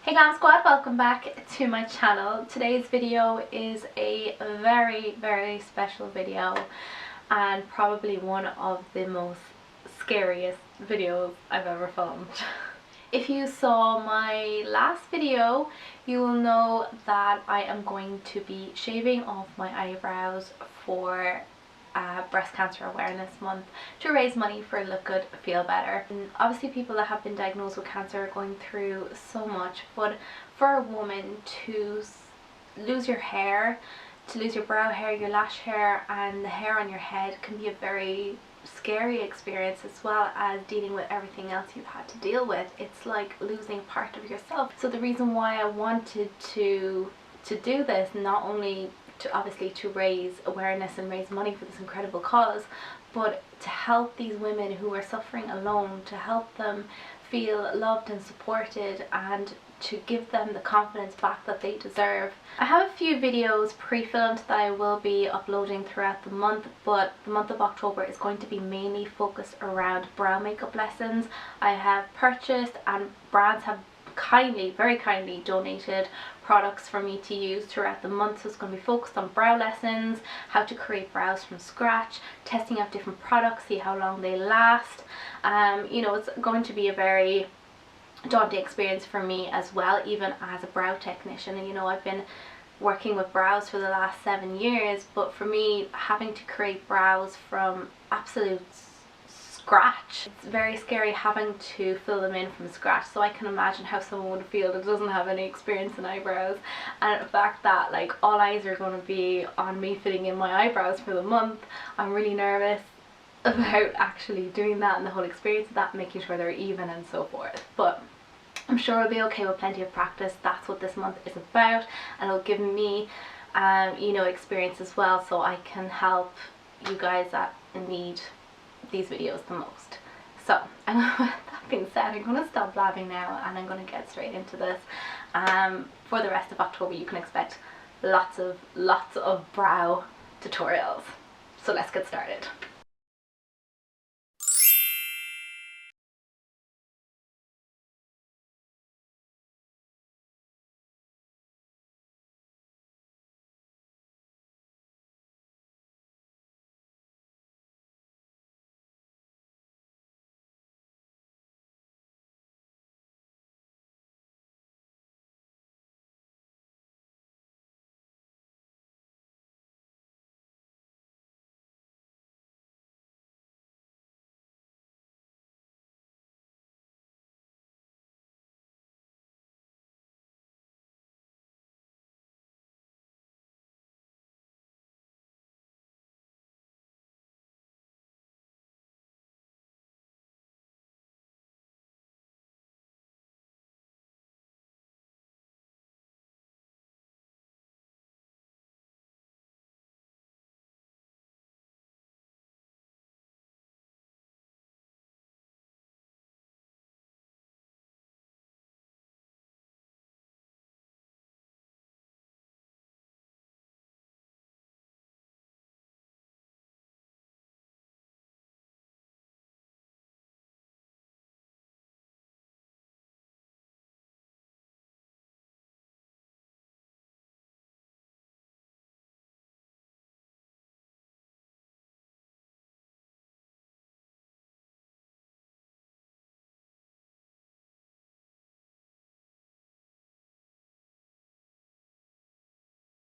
Hey Glam Squad, welcome back to my channel. Today's video is a very special video and probably one of the most scariest videos I've ever filmed. If you saw my last video, you will know that I am going to be shaving off my eyebrows for Breast Cancer Awareness Month to raise money for Look Good, Feel Better. And obviously people that have been diagnosed with cancer are going through so much, but for a woman to lose your hair, to lose your brow hair, your lash hair and the hair on your head can be a very scary experience, as well as dealing with everything else you've had to deal with. It's like losing part of yourself. So the reason why I wanted to do this, not only to raise awareness and raise money for this incredible cause, but to help these women who are suffering alone, to help them feel loved and supported, and to give them the confidence back that they deserve. I have a few videos pre-filmed that I will be uploading throughout the month, but the month of October is going to be mainly focused around brow makeup lessons. I have purchased, and brands have very kindly donated products for me to use throughout the month. So it's going to be focused on brow lessons, how to create brows from scratch, testing out different products, see how long they last. You know, it's going to be a very daunting experience for me as well, even as a brow technician. And you know, I've been working with brows for the last 7 years, but for me, having to create brows from absolute scratch, it's very scary having to fill them in from scratch. So I can imagine how someone would feel that doesn't have any experience in eyebrows, and the fact that like all eyes are going to be on me filling in my eyebrows for the month. I'm really nervous about actually doing that and the whole experience of that, making sure they're even and so forth, but I'm sure I'll be okay with plenty of practice. That's what this month is about, and it'll give me you know, experience as well, so I can help you guys that need these videos the most. So that being said, I'm going to stop blabbing now and I'm going to get straight into this. For the rest of October you can expect lots of brow tutorials, so let's get started.